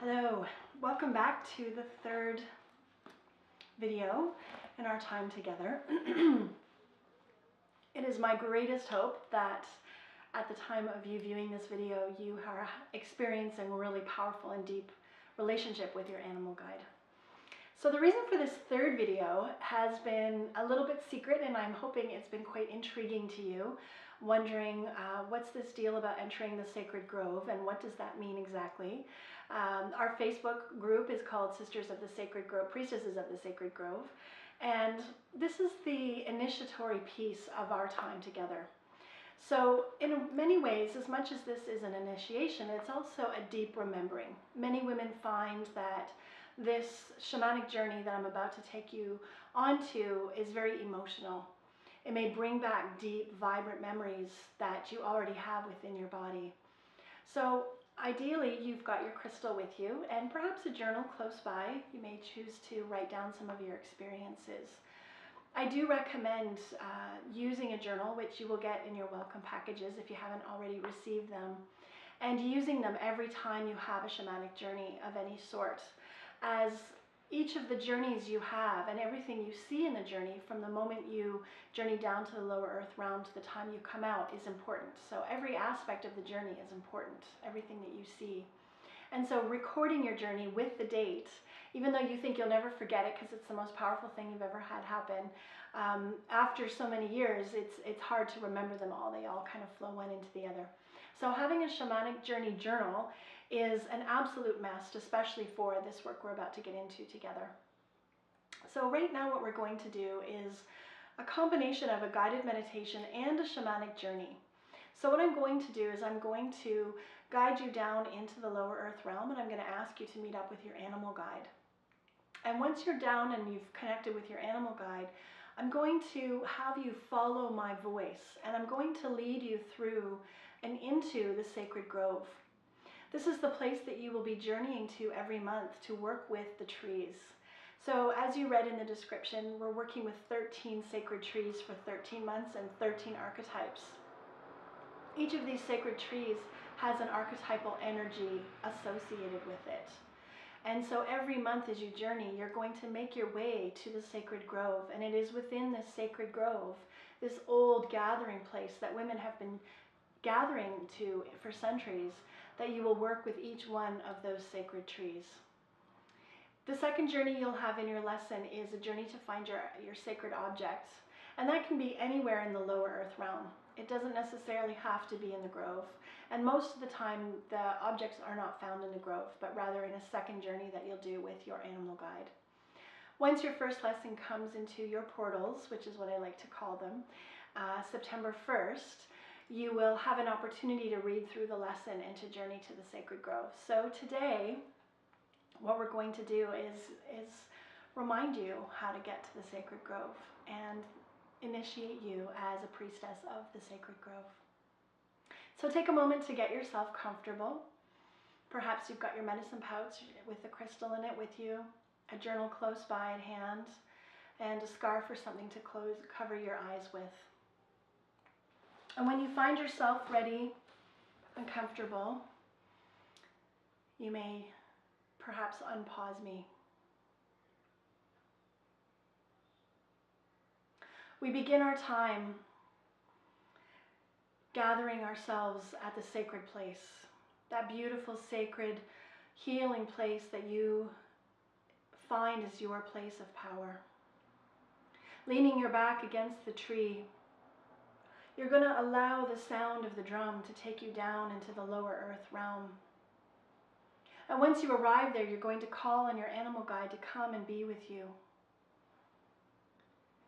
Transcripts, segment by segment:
Hello, welcome back to the third video in our time together. It is my greatest hope that at the time of you viewing this video, you are experiencing a really powerful and deep relationship with your animal guide. So the reason for this third video has been a little bit secret, and I'm hoping it's been quite intriguing to you, wondering what's this deal about entering the sacred grove and what does that mean exactly. Our Facebook group is called Sisters of the Sacred Grove, Priestesses of the Sacred Grove, and this is the initiatory piece of our time together. So in many ways, as much as this is an initiation, it's also a deep remembering. Many women find that this shamanic journey that I'm about to take you onto is very emotional. It may bring back deep, vibrant memories that you already have within your body. So ideally, you've got your crystal with you and perhaps a journal close by. You may choose to write down some of your experiences. I do recommend using a journal, which you will get in your welcome packages if you haven't already received them, and using them every time you have a shamanic journey of any sort, as each of the journeys you have and everything you see in the journey from the moment you journey down to the lower earth realm to the time you come out is important. So every aspect of the journey is important, everything that you see. And so recording your journey with the date, even though you think you'll never forget it because it's the most powerful thing you've ever had happen, after so many years, it's hard to remember them all. They all kind of flow one into the other. So having a shamanic journey journal is an absolute must, especially for this work we're about to get into together. So right now what we're going to do is a combination of a guided meditation and a shamanic journey. So what I'm going to do is I'm going to guide you down into the lower earth realm, and I'm going to ask you to meet up with your animal guide. And once you're down and you've connected with your animal guide, I'm going to have you follow my voice, and I'm going to lead you through and into the sacred grove. This is the place that you will be journeying to every month to work with the trees. So as you read in the description, we're working with 13 sacred trees for 13 months and 13 archetypes. Each of these sacred trees has an archetypal energy associated with it. And so every month as you journey, you're going to make your way to the sacred grove. And it is within this sacred grove, this old gathering place that women have been gathering to for centuries, that you will work with each one of those sacred trees. The second journey you'll have in your lesson is a journey to find your sacred objects. And that can be anywhere in the lower earth realm. It doesn't necessarily have to be in the grove. And most of the time, the objects are not found in the grove, but rather in a second journey that you'll do with your animal guide. Once your first lesson comes into your portals, which is what I like to call them, September 1st, you will have an opportunity to read through the lesson and to journey to the sacred grove. So today, what we're going to do is remind you how to get to the sacred grove and initiate you as a priestess of the sacred grove. So take a moment to get yourself comfortable. Perhaps you've got your medicine pouch with the crystal in it with you, a journal close by at hand, and a scarf or something to cover your eyes with. And when you find yourself ready and comfortable, you may perhaps unpause me. We begin our time gathering ourselves at the sacred place, that beautiful, sacred, healing place that you find is your place of power. Leaning your back against the tree, you're going to allow the sound of the drum to take you down into the lower earth realm. And once you arrive there, you're going to call on your animal guide to come and be with you.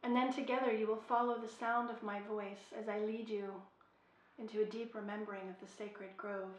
And then together you will follow the sound of my voice as I lead you into a deep remembering of the sacred grove.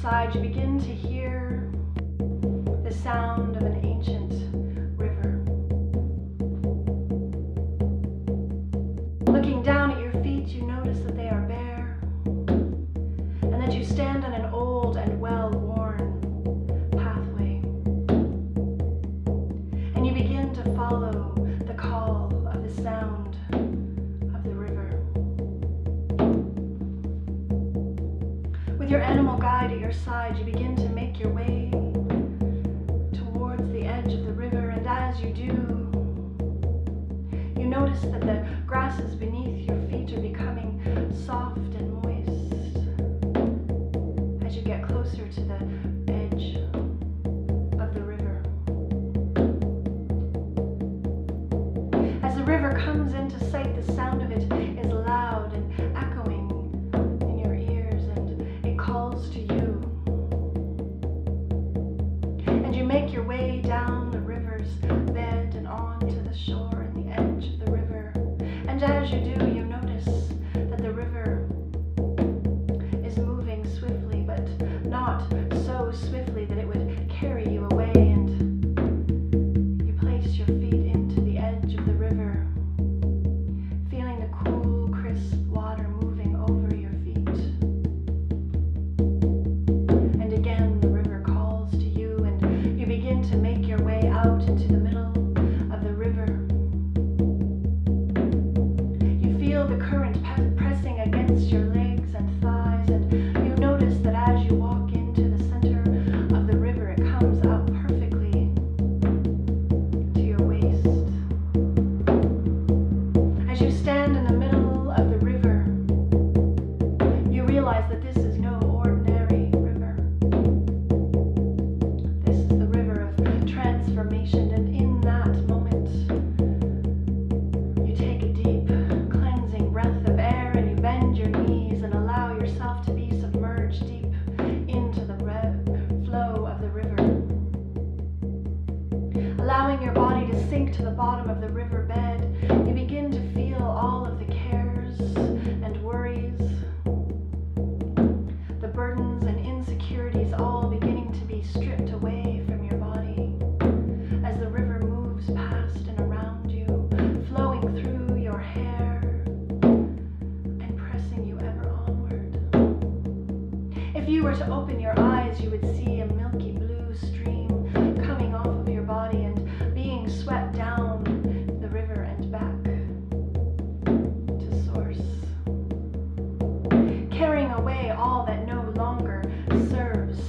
side, you begin to hear the sound of an ancient river. Looking down at your feet, you notice that they are bare, and that you stand on an old and well-worn pathway. And you begin to follow the call of the sound of the river. With your animal guide at your side, you begin to make your way towards the edge of the river, and as you do, you notice that the grasses beneath your feet are becoming soft and moist as you get closer to the edge of the river. As the river comes into sight, the sound of it is loud and echoing in your ears, and it calls to you. And you make your way down the river's bed and onto the shore and the edge of the river. And as you do, you notice that the river is moving swiftly, but not so swiftly that it would carry you away. And you place your feet into the edge of the river, feeling the cool, crisp water moving over your feet. And again, the river calls to you, and you begin to make your way out into the middle of the river. You feel the current pressing against your legs and thighs, and you notice that as you walk into the center of the river, it comes out perfectly to your waist. As you stand in the middle of the river, you realize that this is no ordinary river. This is the river of transformation, and in that moment, you take a deep, cleansing breath of air, and you bend your knees and allow yourself to be submerged deep into the flow of the river. Allowing your body to sink to the bottom of the river bed, you begin to feel all of the cares and worries, the burdens and insecurities all beginning to be stripped away from your body as the river moves past and around you, flowing through your hair and pressing you ever onward. If you were to open your eyes, you would see a milky blue stream coming off of your body and being swept down the river and back to source, carrying away all that no longer serves.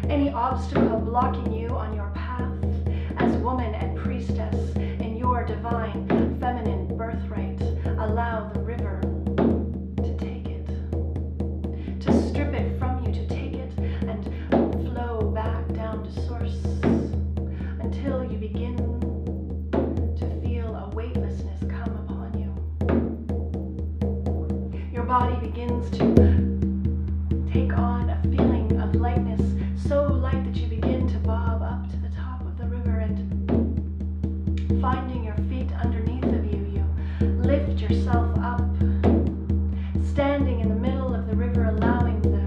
Any obstacle blocking you on your path as woman and priestess in your divine feminine birthright, allow the river to take it, to strip it from you, to take it and flow back down to source until you begin to feel a weightlessness come upon you. Your body begins to take on a feeling of lightness, so light that you begin to bob up to the top of the river, and finding your feet underneath of you, you lift yourself up, standing in the middle of the river, allowing the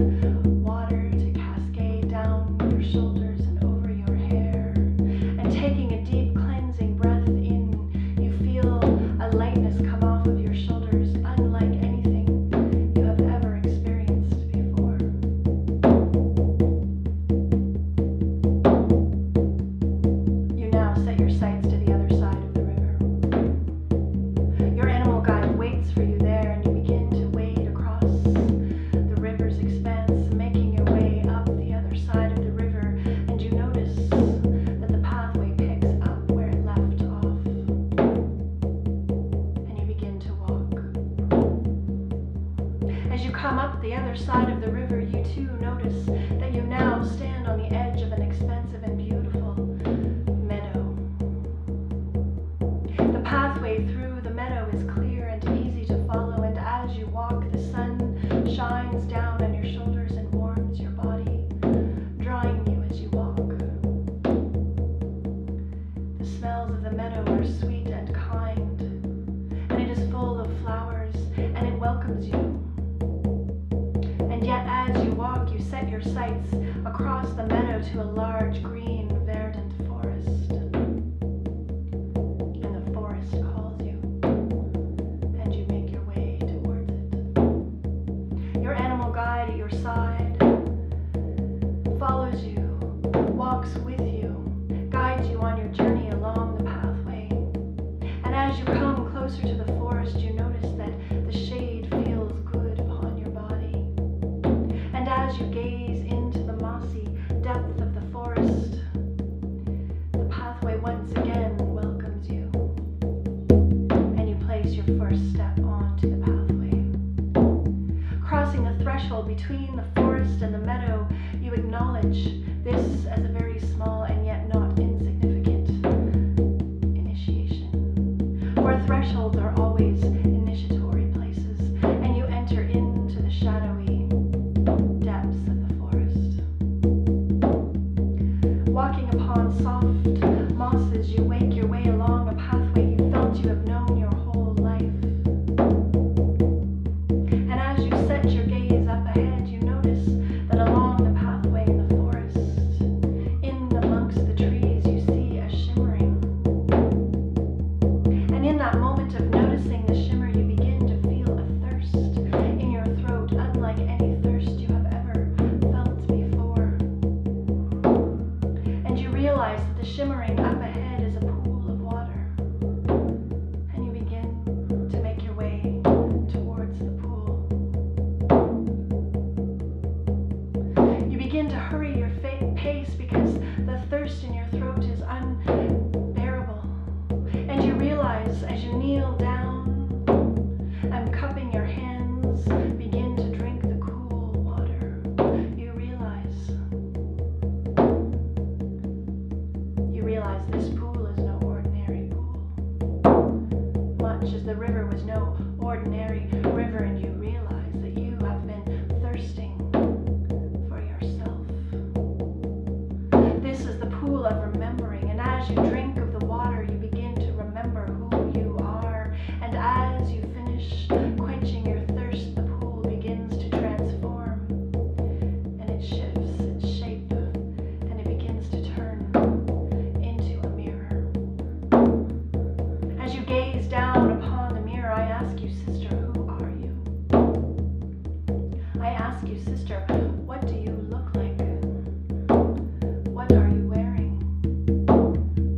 water to cascade down your shoulders and over your hair, and taking a deep cleansing breath in, you feel a lightness come off of your shoulders unlike anything you have ever experienced before. You now set your sights to the other side of the river. Your animal guide waits for you there, and you begin to wade across the river's expanse, making your way up the other side of the river, and you notice that the pathway picks up where it left off, and you begin to walk. As you come up the other side of the river, you too notice that you now stand on the edge of an expansive and beautiful meadow. The pathway through the meadow is clear and easy to follow, and as you walk, the sun shines down on your shoulders and warms your body, drawing you as you walk. your sights across the meadow to a large green verdant forest. And the forest calls you, and you make your way towards it. Your animal guide at your side follows you, walks with you, guides you on your journey along the pathway. And as you come closer to the forest, you notice that the shade feels good upon your body. And as you gaze into the mossy depth of the forest, the pathway once again welcomes you. And you place your first step onto the pathway. Crossing the threshold between the forest and the meadow, you acknowledge this as a very small and yet not insignificant initiation. For thresholds are always initiatory places, and you enter into the shadowy depths of the forest. Walking upon soft mosses, you make your way along a pathway you felt you have known your whole life. And as you set your gaze up ahead, you notice that along the pathway in the forest, in amongst the trees, you see a shimmering. And in that moment of noticing the shimmer, you begin to feel a thirst in your throat, unlike any thirst you have ever felt before. And you realize that the shimmering up ahead is a pool of water. And you begin to make your way towards the pool. You begin to hurry your pace because the thirst in your throat is unbearable. And you realize as you kneel down and cupping your hands, begin to drink the cool water, you realize this pool is no ordinary pool. Much as the river was no ordinary river, and you realize that you have been thirsting for yourself. This is the pool of remembering, and as you drink of the water, you begin to remember who you are. And as you finish quenching your thirst, the pool begins to transform, and it shifts its shape, and it begins to turn into a mirror. As you gaze down upon the mirror, I ask you, sister, who are you? I ask you, sister, what do you look like? What are you wearing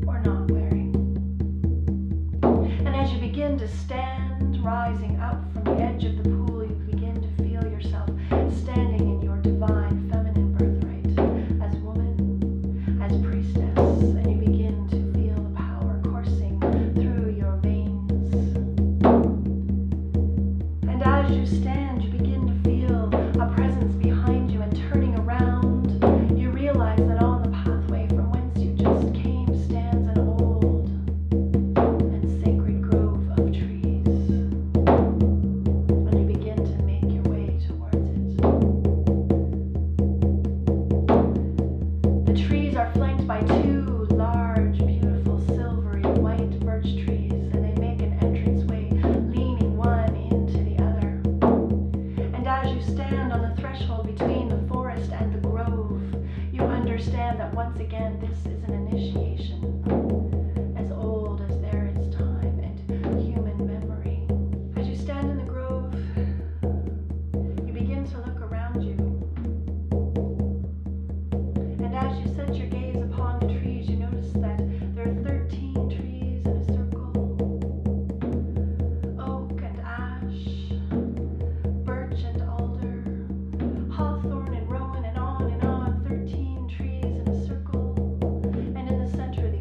or not wearing? And as you begin to stand, rising up from the edge of the pool, you begin to feel yourself standing in your divine feminine birthright as woman, as priestess, and you begin to feel the power coursing through your veins. And as you stand, you begin to feel a presence behind you, and turning around, you realize that on the pathway from whence you just came stands an old and sacred grove of trees. And you begin to make your way towards it. The trees are flanked by two large, beautiful, silvery white birch trees, and they make an entranceway leaning one into the other. And as you stand on the threshold between the forest and the grove, you understand that once again this is an initiation, as old as there is time and human memory. As you stand in the grove, you begin to look around you. And as you set your gaze upon the trees, you notice that there are 13 trees in a circle. Oak and ash, birch and alder, hawthorn and rowan, and on, 13 trees in a circle. And in the center of the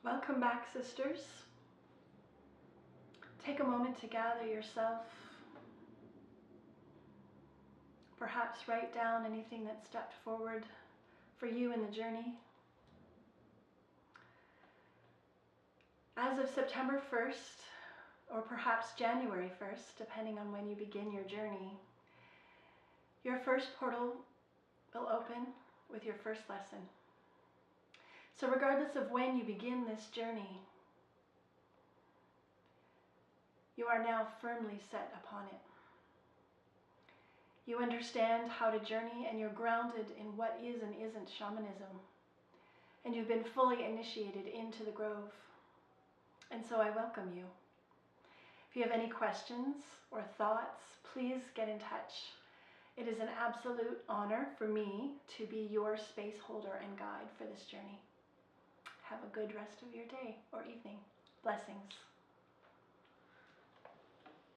Welcome back, sisters. Take a moment to gather yourself. Perhaps write down anything that stepped forward for you in the journey. As of September 1st, or perhaps January 1st, depending on when you begin your journey, your first portal will open with your first lesson. So regardless of when you begin this journey, you are now firmly set upon it. You understand how to journey, and you're grounded in what is and isn't shamanism. And you've been fully initiated into the grove. And so I welcome you. If you have any questions or thoughts, please get in touch. It is an absolute honor for me to be your space holder and guide for this journey. Have a good rest of your day or evening. Blessings.